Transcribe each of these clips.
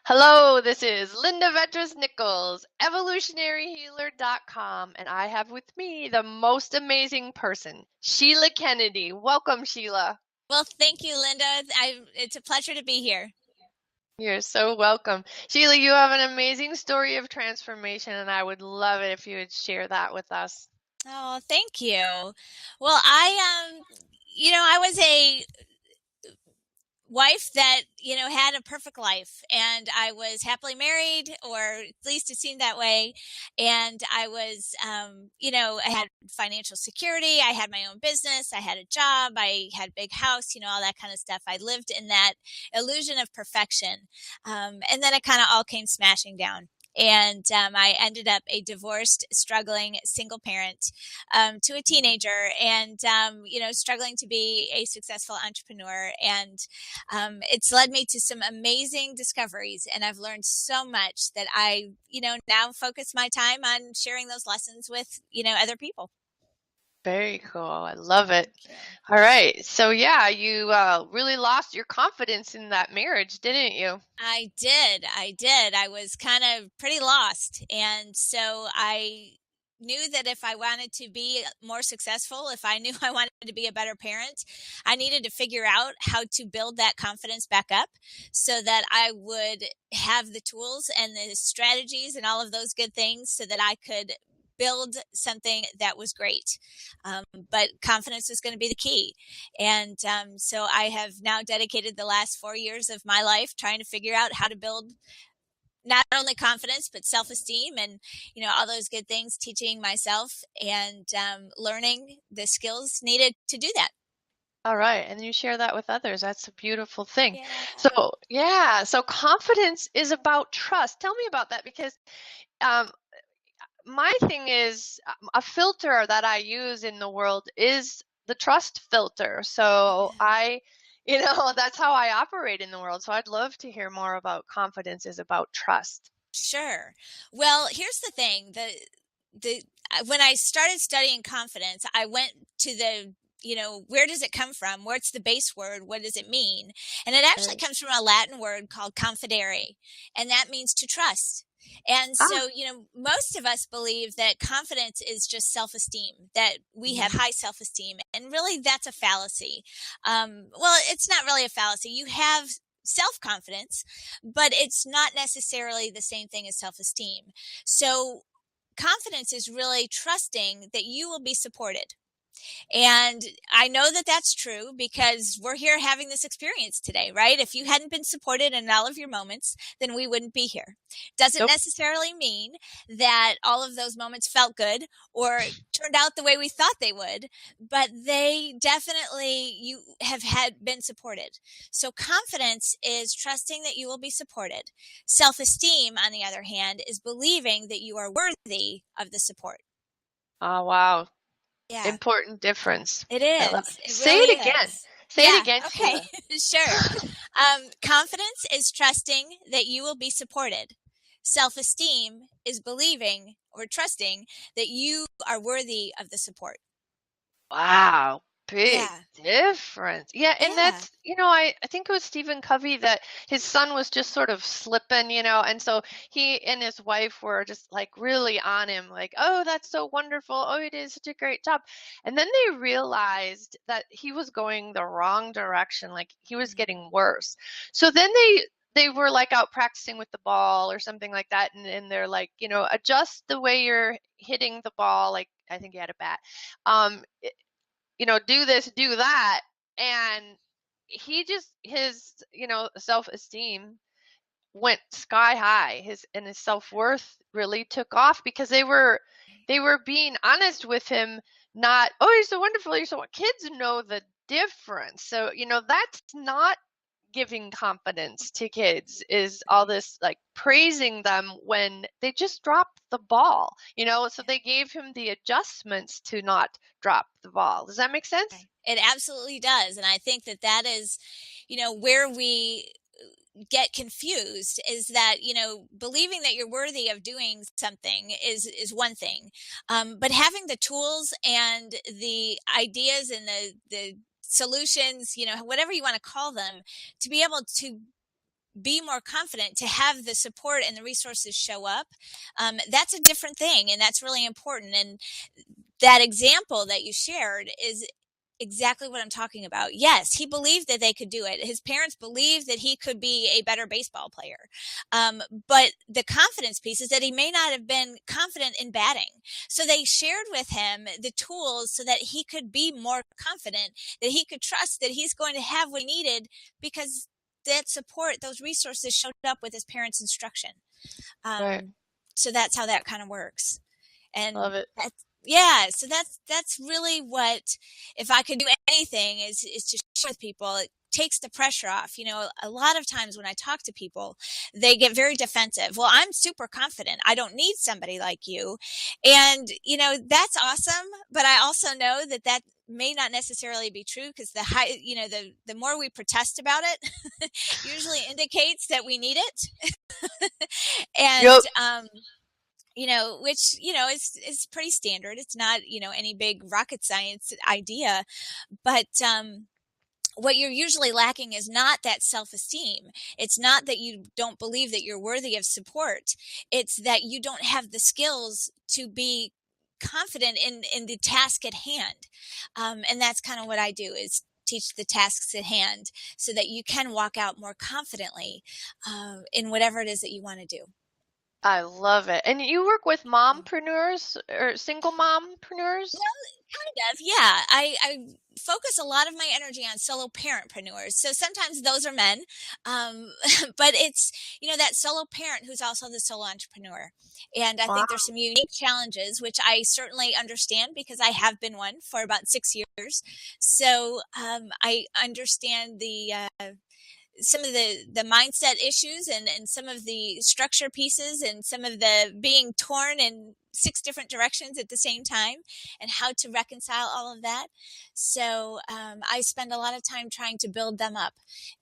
Hello, this is Linda Vetras Nichols, evolutionaryhealer.com, and I have with me the most amazing person, Sheila Kennedy. Welcome, Sheila. Well, thank you, Linda. It's a pleasure to be here. You're so welcome. Sheila, you have an amazing story of transformation, and I would love it if you would share that with us. Oh, thank you. Well, I was a wife that, had a perfect life, and I was happily married, or at least it seemed that way. And I was, I had financial security. I had my own business. I had a job. I had a big house, all that kind of stuff. I lived in that illusion of perfection. And then it kind of all came smashing down. And I ended up a divorced, struggling single parent to a teenager, and struggling to be a successful entrepreneur. And it's led me to some amazing discoveries, and I've learned so much that I, now focus my time on sharing those lessons with, other people. Very cool. I love it. Thank you. All right. So, yeah, you really lost your confidence in that marriage, didn't you? I did. I did. I was kind of pretty lost. And so I knew that if I wanted to be more successful, if I knew I wanted to be a better parent, I needed to figure out how to build that confidence back up so that I would have the tools and the strategies and all of those good things so that I could build something that was great. But confidence is going to be the key. And so I have now dedicated the last 4 years of my life trying to figure out how to build not only confidence, but self-esteem and, all those good things, teaching myself and learning the skills needed to do that. All right. And you share that with others. That's a beautiful thing. Yeah. So, yeah, so confidence is about trust. Tell me about that because um, my thing is a filter that I use in the world is the trust filter. So that's how I operate in the world. So I'd love to hear more about confidence is about trust. Sure. Well, here's the thing. The When I started studying confidence, I went to where does it come from? What's the base word? What does it mean? And it actually Right. comes from a Latin word called confidere, and that means to trust. And Ah, so, most of us believe that confidence is just self-esteem, that we have mhm. high self-esteem. And really, that's a fallacy. Well, it's not really a fallacy. You have self-confidence, but it's not necessarily the same thing as self-esteem. So confidence is really trusting that you will be supported. And I know that that's true because we're here having this experience today, right? If you hadn't been supported in all of your moments, then we wouldn't be here. Doesn't Nope. necessarily mean that all of those moments felt good or turned out the way we thought they would, but they definitely, you have had been supported. So confidence is trusting that you will be supported. Self-esteem, on the other hand, is believing that you are worthy of the support. Oh, wow. Yeah. Important difference. It I love it. is. It Say really it again. is. Say it Yeah. again, Okay. Sheila. Sure. Confidence is trusting that you will be supported. Self-esteem is believing or trusting that you are worthy of the support. Wow, big Yeah. difference. Yeah, and Yeah. I think it was Stephen Covey that his son was just sort of slipping, and so he and his wife were just like really on him, like, oh, that's so wonderful. Oh, you did such a great job. And then they realized that he was going the wrong direction, like he was Mhm. getting worse. So then they were like out practicing with the ball or something like that, and they're like, adjust the way you're hitting the ball, like I think he had a bat. Um, do this, do that. And he just, his, self-esteem went sky high. His self-worth really took off because they were being honest with him, not, oh, you're so wonderful, you're so, kids know the difference. So, that's not giving confidence to kids is all this like praising them when they just dropped the ball, so they gave him the adjustments to not drop the ball. Does that make sense? Right. It absolutely does. And I think that that is, where we get confused is that, believing that you're worthy of doing something is one thing. But having the tools and the ideas and the solutions, whatever you want to call them, to be able to be more confident, to have the support and the resources show up, that's a different thing. And that's really important. And that example that you shared is exactly what I'm talking about. Yes, he believed that they could do it. His parents believed that he could be a better baseball player. But the confidence piece is that he may not have been confident in batting. So they shared with him the tools so that he could be more confident, that he could trust that he's going to have what he needed, because that support, those resources showed up with his parents' instruction. Right. So that's how that kind of works. And Love it. yeah, so that's really what, if I could do anything, is to share with people. It takes the pressure off. You know, a lot of times when I talk to people, they get very defensive. Well, I'm super confident. I don't need somebody like you. And, you know, that's awesome. But I also know that that may not necessarily be true, because the more we protest about it, usually indicates that we need it. And, Yep. which, is pretty standard. It's not, any big rocket science idea, but, what you're usually lacking is not that self-esteem. It's not that you don't believe that you're worthy of support. It's that you don't have the skills to be confident in the task at hand. And that's kind of what I do, is teach the tasks at hand so that you can walk out more confidently in whatever it is that you want to do. I love it. And you work with mompreneurs or single mompreneurs? Kind of, yeah. I focus a lot of my energy on solo parentpreneurs. So sometimes those are men, but it's, that solo parent who's also the solo entrepreneur. And I Wow. think there's some unique challenges, which I certainly understand, because I have been one for about 6 years. So I understand some of the mindset issues, and some of the structure pieces, and some of the being torn in 6 different directions at the same time, and how to reconcile all of that. So I spend a lot of time trying to build them up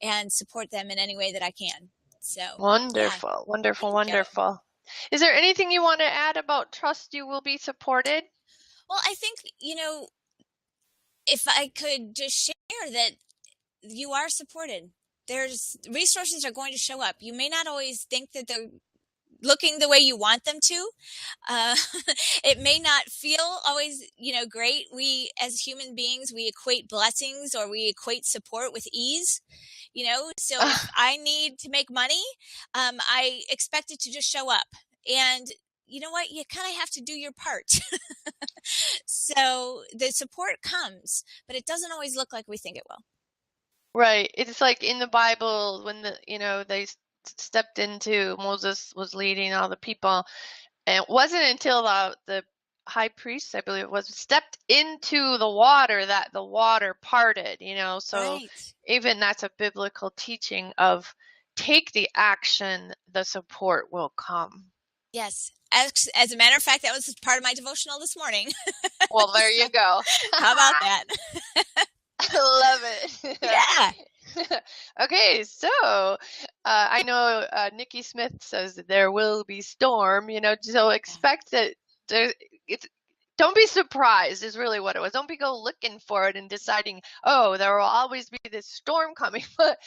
and support them in any way that I can. So yeah, Wonderful, wonderful, thank you. wonderful. Is there anything you want to add about trust you will be supported? Well, I think, if I could just share that you are supported. There's resources are going to show up. You may not always think that they're looking the way you want them to. Uh, it may not feel always, great. We, as human beings, we equate blessings, or we equate support with ease. So if I need to make money, I expect it to just show up. And you know what? You kind of have to do your part. So the support comes, but it doesn't always look like we think it will. Right. It's like in the Bible when they stepped into, Moses was leading all the people, and it wasn't until the high priest, I believe it was, stepped into the water that the water parted, so Right. even that's a biblical teaching of take the action, the support will come. Yes. As a matter of fact, that was part of my devotional this morning. Well, there you go. How about that? I love it. Yeah. Okay, so I know Nikki Smith says that there will be storm, so expect that it's don't be surprised is really what it was. Don't go looking for it and deciding, oh, there will always be this storm coming. But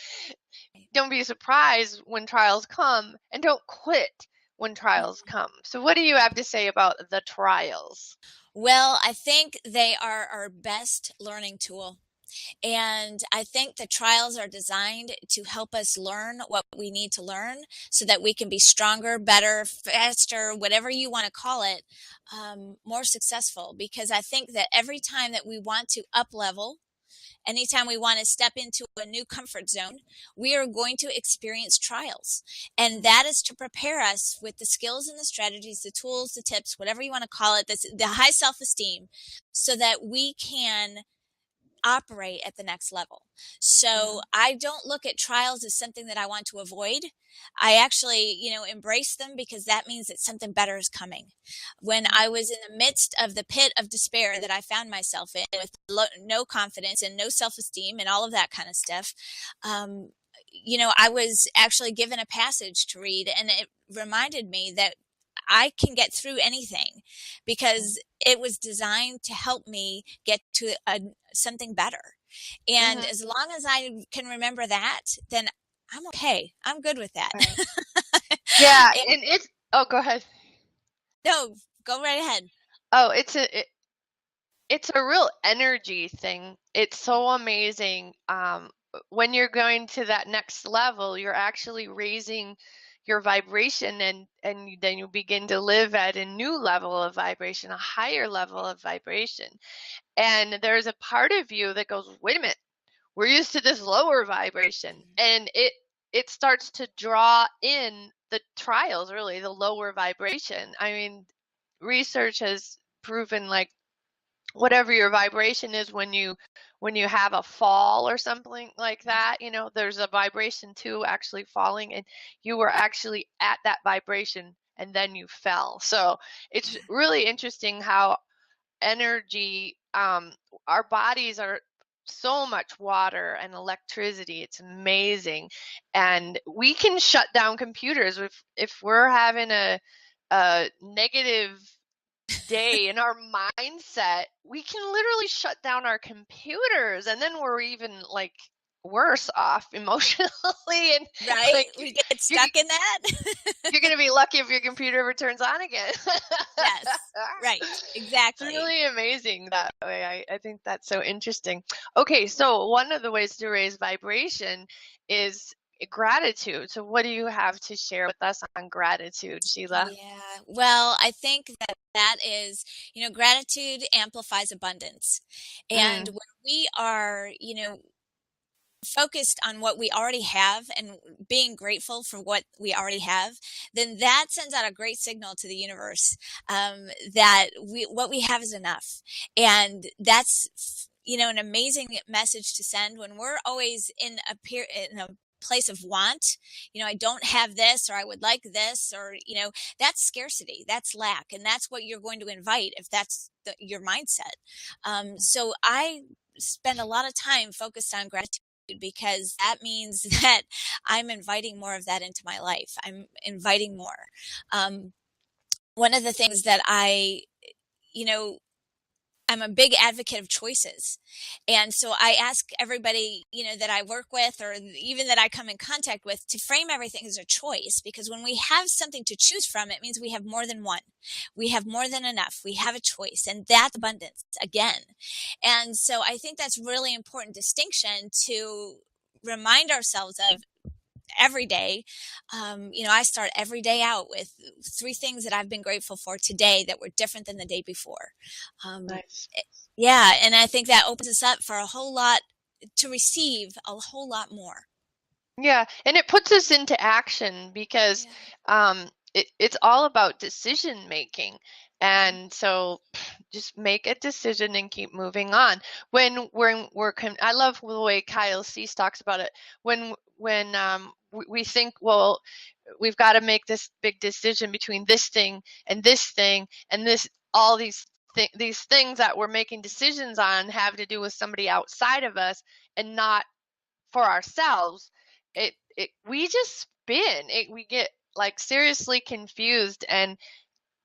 don't be surprised when trials come, and don't quit when trials come. So what do you have to say about the trials? Well, I think they are our best learning tool. And I think the trials are designed to help us learn what we need to learn so that we can be stronger, better, faster, whatever you want to call it, more successful. Because I think that every time that we want to up level, anytime we want to step into a new comfort zone, we are going to experience trials. And that is to prepare us with the skills and the strategies, the tools, the tips, whatever you want to call it, the high self-esteem, so that we can operate at the next level. So I don't look at trials as something that I want to avoid. I actually, embrace them, because that means that something better is coming. When I was in the midst of the pit of despair that I found myself in, with no confidence and no self-esteem and all of that kind of stuff, I was actually given a passage to read, and it reminded me that I can get through anything, because it was designed to help me get to something better. And Mm-hmm. as long as I can remember that, then I'm okay. I'm good with that. Right. Yeah, And and it's oh, go ahead. no, go right ahead. Oh, it's a real energy thing. It's so amazing. When you're going to that next level, you're actually raising your vibration, and then you begin to live at a new level of vibration, a higher level of vibration. And there's a part of you that goes, wait a minute, we're used to this lower vibration. And it starts to draw in the trials, really, the lower vibration. I mean, research has proven like whatever your vibration is when you have a fall or something like that, there's a vibration too actually falling, and you were actually at that vibration and then you fell. So it's Yeah. really interesting how energy, our bodies are so much water and electricity. It's amazing. And we can shut down computers if we're having a negative day in our mindset. We can literally shut down our computers, and then we're even like worse off emotionally. And Right? like We get you're, stuck in that. you're gonna be lucky if your computer ever turns on again. Yes. Right. It's Exactly. really amazing that way. I think that's so interesting. Okay, so one of the ways to raise vibration is gratitude. So what do you have to share with us on gratitude, Sheila? Yeah. Well, I think that that is, gratitude amplifies abundance. And Mm, when we are, focused on what we already have and being grateful for what we already have, then that sends out a great signal to the universe, that what we have is enough. And that's, an amazing message to send when we're always in a place of want. I don't have this, or I would like this, or, that's scarcity, that's lack. And that's what you're going to invite if that's your mindset. So I spend a lot of time focused on gratitude, because that means that I'm inviting more of that into my life. I'm inviting more. Um, One of the things that you know, I'm a big advocate of choices. And so I ask everybody, that I work with, or even that I come in contact with, to frame everything as a choice, because when we have something to choose from, it means we have more than one. We have more than enough. We have a choice, and that's abundance again. And so I think that's really important distinction to remind ourselves of every day. I start every day out with three things that I've been grateful for today that were different than the day before. Um, nice. yeah, and I think that opens us up for a whole lot, to receive a whole lot more. Yeah, and it puts us into action because Yeah. it's all about decision making. And so just make a decision and keep moving on. I love the way Kyle Cease talks about it. When we think, well, we've got to make this big decision between this thing and this thing and this, all these things that we're making decisions on have to do with somebody outside of us and not for ourselves. It we just spin it, we get like seriously confused, and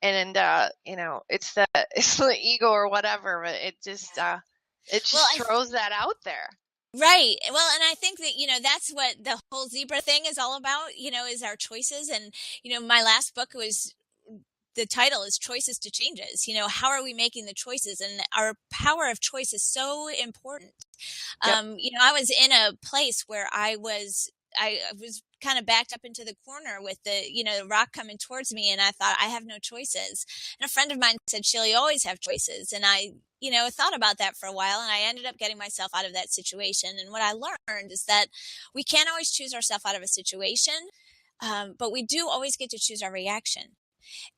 it's the it's the ego or whatever, but Yeah. it Well, just throws that out there. right. Well, and I think that, that's what the whole zebra thing is all about, is our choices. And, my last book was, the title is Choices to Changes. How are we making the choices? And our power of choice is so important. Yep. I was in a place where I was kind of backed up into the corner with the rock coming towards me, and I thought, I have no choices. And a friend of mine said, Sheila, you always have choices. And I, thought about that for a while, and I ended up getting myself out of that situation. And what I learned is that we can't always choose ourselves out of a situation, but we do always get to choose our reaction.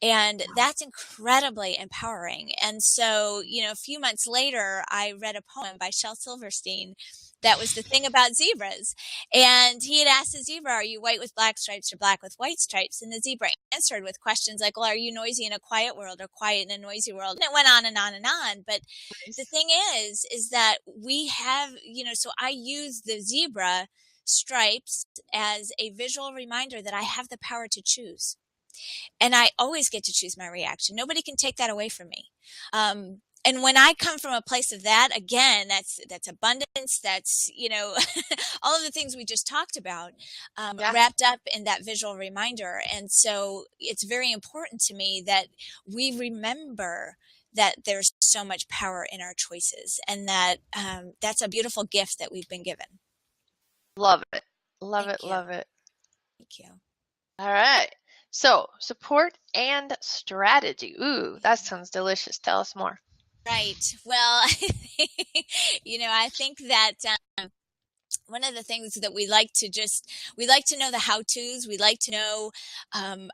And that's incredibly empowering. And so, a few months later, I read a poem by Shel Silverstein that was the thing about zebras. And he had asked the zebra, are you white with black stripes or black with white stripes? And the zebra answered with questions like, well, are you noisy in a quiet world or quiet in a noisy world? And it went on and on and on. But the Nice. thing is that we have, so I use the zebra stripes as a visual reminder that I have the power to choose. And I always get to choose my reaction. Nobody can take that away from me. And when I come from a place of that, again, that's abundance, that's, all of the things we just talked about, Yeah. wrapped up in that visual reminder. And so it's very important to me that we remember that there's so much power in our choices, and that that's a beautiful gift that we've been given. Love it. Love Thank it. you. Love it. Thank you. All right. So, support and strategy. Ooh, that sounds delicious. Tell us more. Right. Well, I think that one of the things that we like to know the how to's, we like to know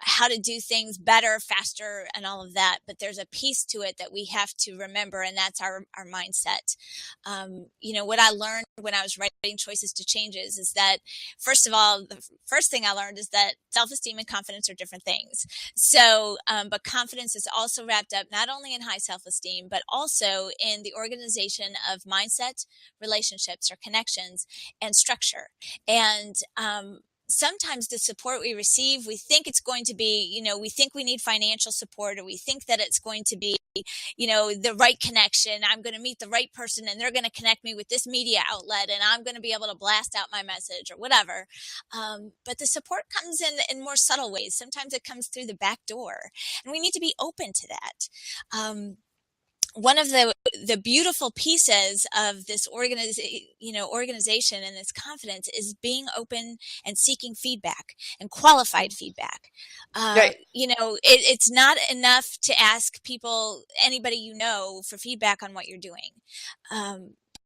how to do things better, faster, and all of that. But there's a piece to it that we have to remember, and that's our mindset. What I learned when I was writing Choices to Changes is that, first of all, the first thing I learned is that self-esteem and confidence are different things. So, but confidence is also wrapped up not only in high self-esteem, but also in the organization of mindset, relationships, or connections, and structure. And sometimes the support we receive, we think it's going to be, we think we need financial support, or we think that it's going to be, the right connection. I'm going to meet the right person and they're going to connect me with this media outlet and I'm going to be able to blast out my message or whatever. But the support comes in more subtle ways. Sometimes it comes through the back door, and we need to be open to that. One of the beautiful pieces of this organization and this confidence is being open and seeking feedback and qualified feedback. Right. It's not enough to ask anybody for feedback on what you're doing.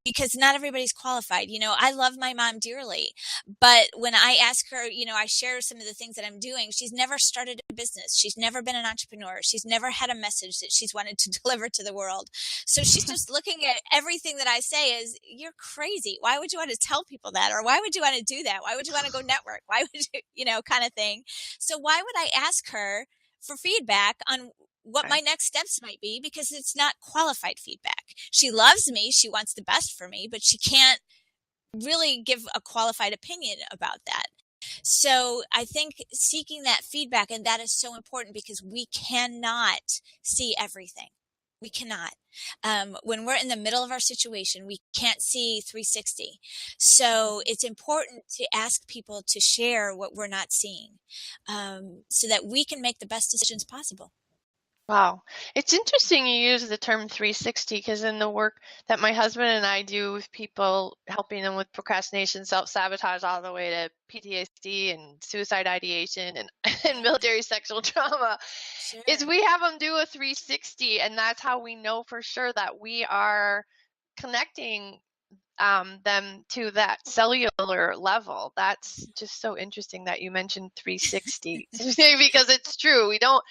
Because not everybody's qualified. I love my mom dearly, but when I ask her, I share some of the things that I'm doing. She's never started a business. She's never been an entrepreneur. She's never had a message that she's wanted to deliver to the world. So she's just looking at everything that I say as, you're crazy. Why would you want to tell people that? Or why would you want to do that? Why would you want to go network? Why would you, kind of thing. So why would I ask her for feedback on what my next steps might be, because it's not qualified feedback. She loves me. She wants the best for me, but she can't really give a qualified opinion about that. So I think seeking that feedback, and that is so important because we cannot see everything. We cannot. When we're in the middle of our situation, we can't see 360. So it's important to ask people to share what we're not seeing, so that we can make the best decisions possible. Wow. It's interesting you use the term 360, because in the work that my husband and I do with people, helping them with procrastination, self-sabotage, all the way to PTSD and suicide ideation and, and military sexual trauma, is Sure. we have them do a 360, and that's how we know for sure that we are connecting them to that cellular level. That's just so interesting that you mentioned 360 because it's true. We don't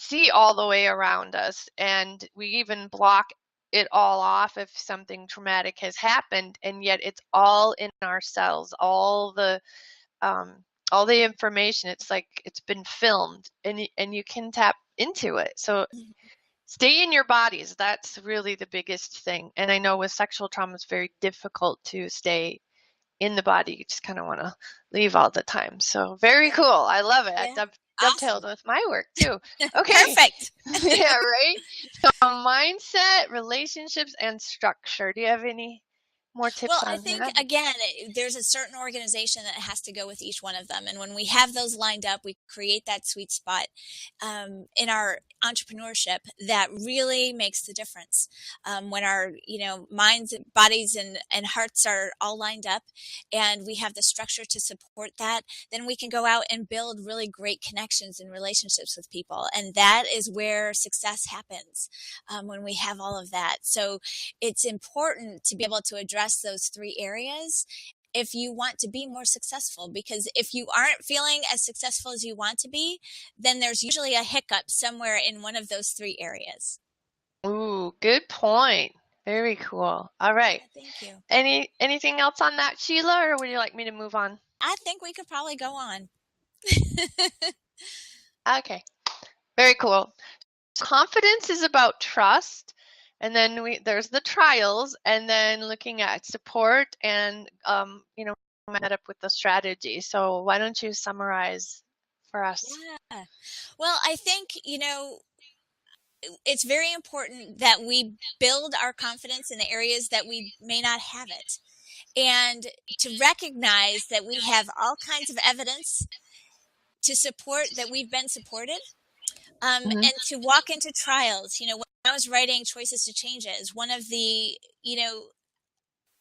see all the way around us, and we even block it all off if something traumatic has happened, and yet it's all in our cells, um, all the information. It's like it's been filmed, and you can tap into it. So stay in your bodies. That's really the biggest thing. And I know with sexual trauma, it's very difficult to stay in the body. You just kind of want to leave all the time. So very Yeah. cool. I love it. Yeah. Dovetailed Awesome. with my work too. Okay. Perfect. Yeah, right. So mindset, relationships, and structure. Do you have any more Well, tips I on think, that? again, there's a certain organization that has to go with each one of them. And when we have those lined up, we create that sweet spot in our entrepreneurship that really makes the difference. When our, minds, bodies, and hearts are all lined up, and we have the structure to support that, then we can go out and build really great connections and relationships with people. And that is where success happens, when we have all of that. So it's important to be able to address those three areas if you want to be more successful, because if you aren't feeling as successful as you want to be, then there's usually a hiccup somewhere in one of those three areas. Ooh, good point. Very cool. All right. Yeah, thank you. Anything else on that, Sheila, or would you like me to move on? I think we could probably go on. Okay. Very cool. Confidence is about trust, and then there's the trials, and then looking at support, and met up with the strategy. So why don't you summarize for us? Yeah. Well, I think, it's very important that we build our confidence in the areas that we may not have it. And to recognize that we have all kinds of evidence to support that we've been supported, Hmm. and to walk into trials. When I was writing Choices to Changes, one of the,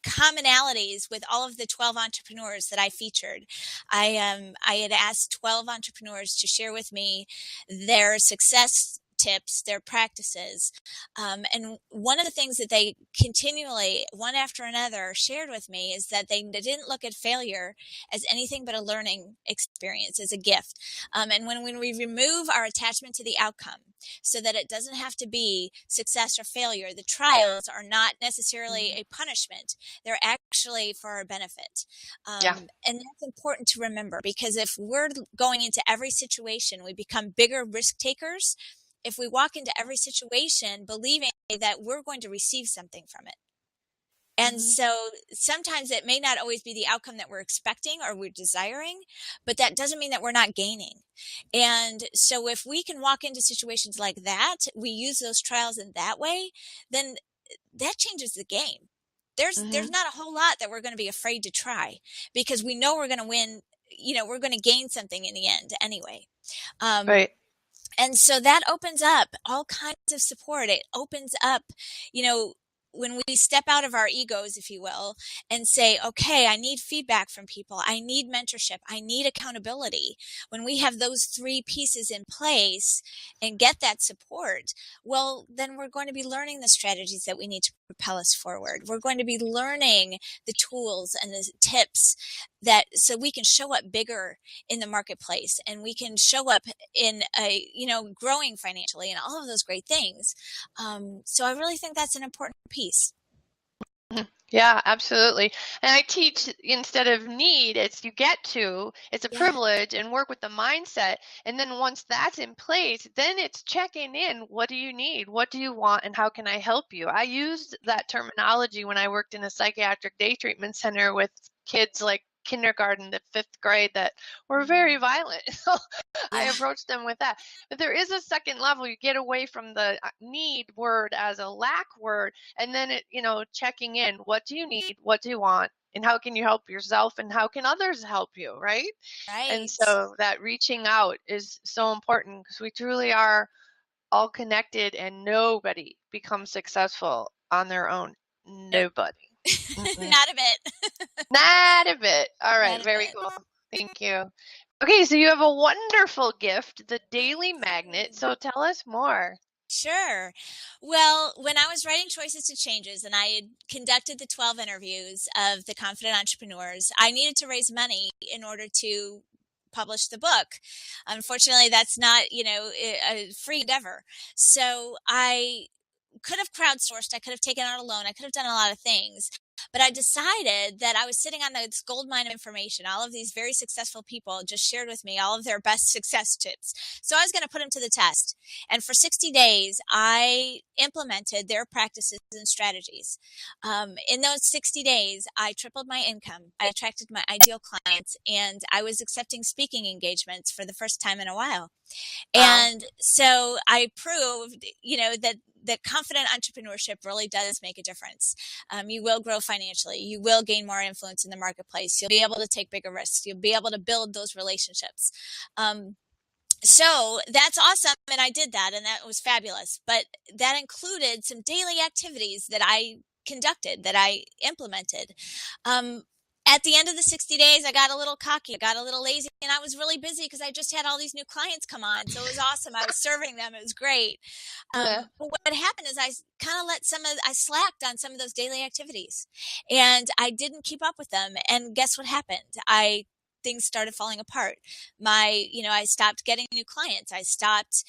commonalities with all of the 12 entrepreneurs that I featured. I had asked 12 entrepreneurs to share with me their success tips, their practices. And one of the things that they continually, one after another, shared with me is that they didn't look at failure as anything but a learning experience, as a gift. And when we remove our attachment to the outcome, so that it doesn't have to be success or failure, the trials are not necessarily a punishment. They're actually for our benefit. Yeah. And that's important to remember, because if we're going into every situation, we become bigger risk takers. If we walk into every situation believing that we're going to receive something from it. And Hmm. so sometimes it may not always be the outcome that we're expecting or we're desiring, but that doesn't mean that we're not gaining. And so if we can walk into situations like that, we use those trials in that way, then that changes the game. There's Hmm. not a whole lot that we're going to be afraid to try, because we know we're going to win, we're going to gain something in the end anyway. Um, Right. and so that opens up all kinds of support. It opens up, you know, when we step out of our egos, if you will, and say, okay, I need feedback from people. I need mentorship. I need accountability. When we have those three pieces in place and get that support, well, then we're going to be learning the strategies that we need to propel us forward. We're going to be learning the tools and the tips that so we can show up bigger in the marketplace, and we can show up in a growing financially and all of those great things. So I really think that's an important piece. Mhm. Yeah, absolutely. And I teach instead of need, it's you get to, it's a Yeah. privilege and work with the mindset. And then once that's in place, then it's checking in. What do you need? What do you want? And how can I help you? I used that terminology when I worked in a psychiatric day treatment center with kids like kindergarten to fifth grade that were very Mm. violent. So I Yeah. approached them with that. But there is a second level. You get away from the need word as a lack word, and then checking in. What do you need? What do you want? And how can you help yourself? And how can others help you? Right. And Right. so that reaching out is so important because we truly are all connected and nobody becomes successful on their own. Nope. Nobody. Mm-mm. Not a bit. Not a bit. All Not right. a Very bit. cool. Thank you. Okay. So you have a wonderful gift, the Daily Magnet. So tell us more. Sure. Well, when I was writing Choices to Changes and I had conducted the 12 interviews of the confident entrepreneurs, I needed to raise money in order to publish the book. Unfortunately, that's not, a free endeavor. So I could have crowdsourced, I could have taken out a loan, I could have done a lot of things. But I decided that I was sitting on this gold mine of information. All of these very successful people just shared with me all of their best success tips. So I was going to put them to the test. And for 60 days, I implemented their practices and strategies. In those 60 days, I tripled my income. I attracted my ideal clients, and I was accepting speaking engagements for the first time in a while. Wow. And so I proved, that confident entrepreneurship really does make a difference. You will grow financially. You will gain more influence in the marketplace. You'll be able to take bigger risks. You'll be able to build those relationships. So that's awesome. And I did that, and that was fabulous. But that included some daily activities that I conducted, that I implemented. Um, at the end of the 60 days, I got a little cocky, I got a little lazy, and I was really busy because I just had all these new clients come on. So it was awesome. I was serving them. It was great. Yeah. But what happened is I kind of I slacked on some of those daily activities, and I didn't keep up with them. And guess what happened? Things started falling apart. I stopped getting new clients. I stopped,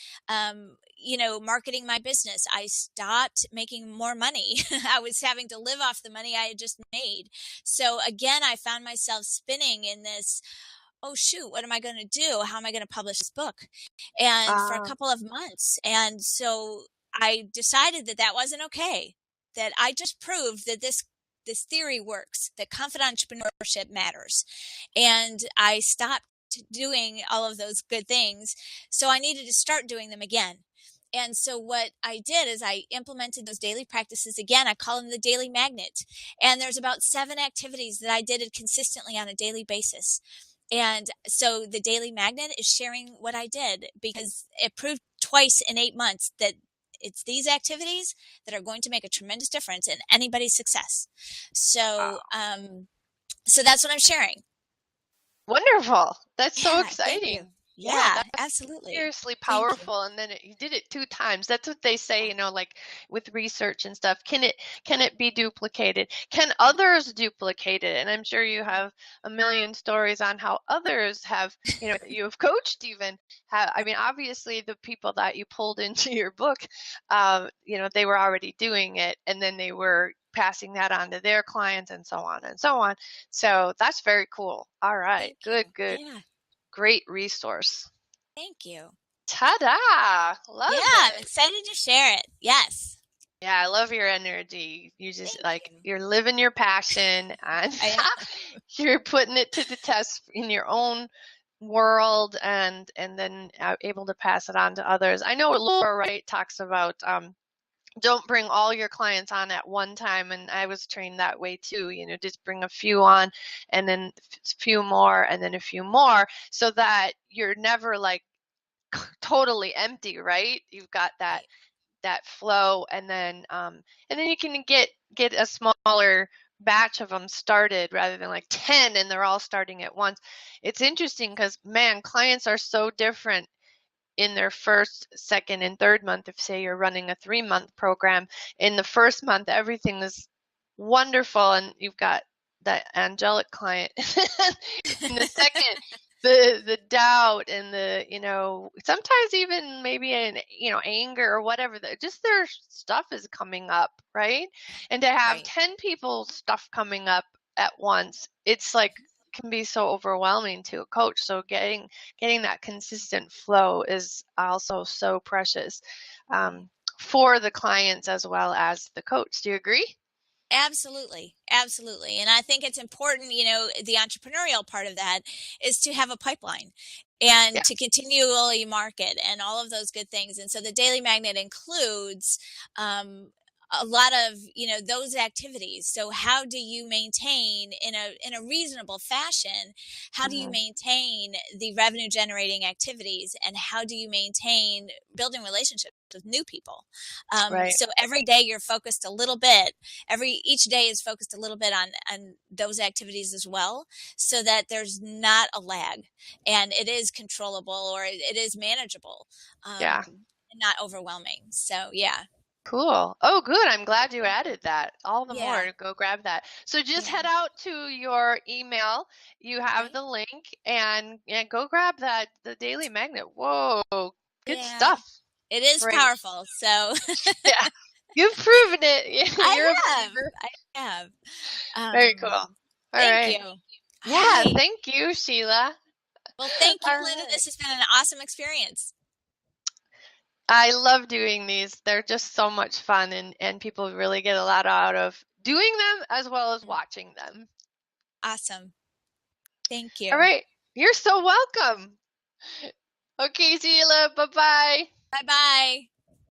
marketing my business. I stopped making more money. I was having to live off the money I had just made. So again, I found myself spinning in this, oh shoot, what am I going to do? How am I going to publish this book? And for a Ah. couple of months. And so I decided that that wasn't okay, that I just proved that this theory works, that confident entrepreneurship matters. And I stopped doing all of those good things. So I needed to start doing them again. And so what I did is I implemented those daily practices again. I call them the daily magnet. And there's about 7 activities that I did it consistently on a daily basis. And so the daily magnet is sharing what I did because it proved twice in 8 months that it's these activities that are going to make a tremendous difference in anybody's success. So, Wow. so that's what I'm sharing. Wonderful. That's so Yeah, thank you. exciting. Yeah, Yeah, that's absolutely. seriously Thank you. powerful. And then you did it 2 times. That's what they say, Yeah. like with research and stuff. Can it be duplicated? Can others duplicate it? And I'm sure you have a million stories on how others have, you have coached even. I mean, obviously the people that you pulled into your book, they were already doing it, and then they were passing that on to their clients and so on and so on. So that's very cool. All right. Thank Good, you. good. Yeah, Great resource. thank you. Ta-da! Yeah, Love I'm it. excited to share it. Yes. Yeah, I love your energy. You just Thank like you. you're living your passion, and I am. you're putting it to the test in your own world, and then able to pass it on to others. I know Laura Wright talks about don't bring all your clients on at one time, and I was trained that way too. Just bring a few on, and then a few more, and then a few more, so that you're never like totally empty, right? You've got that Right. that flow, and then you can get a smaller batch of them started rather than like 10 and they're all starting at once. It's interesting because, man, clients are so different in their first, second, and third month. If say you're running a 3-month program, in the first month everything is wonderful and you've got that angelic client. In the second, the doubt and the sometimes even maybe an anger or whatever, just their stuff is coming up, right? And to have Right. 10 people stuff coming up at once, it's like can be so overwhelming to a coach. So getting that consistent flow is also so precious, for the clients as well as the coach. Do you agree? Absolutely. Absolutely. And I think it's important, the entrepreneurial part of that is to have a pipeline and to Yes. continually market and all of those good things. And so the Daily Magnet includes a lot of, those activities. So how do you maintain in a reasonable fashion, how do you Hmm. maintain the revenue generating activities and how do you maintain building relationships with new people? Right. So every day you're focused a little bit each day is focused a little bit on those activities as well so that there's not a lag and it is controllable or it is manageable, Yeah. and not overwhelming. So yeah. Cool. Oh, good. I'm glad you added that. All the more Yeah. to go grab that. So just Yeah. head out to your email. You have Right. the link, and go grab the Daily Magnet. Whoa, good Yeah, stuff. it is Great. powerful. So Yeah, you've proven it. I You're a have. believer. I have. Very cool. All Thank right. you. All Yeah. right. Thank you, Sheila. Well, thank you, All Linda. right. This has been an awesome experience. I love doing these. They're just so much fun, and people really get a lot out of doing them as well as Mm, watching them. awesome. Thank All you. right. You're so welcome. Okay, Sheila. Bye bye. Bye bye.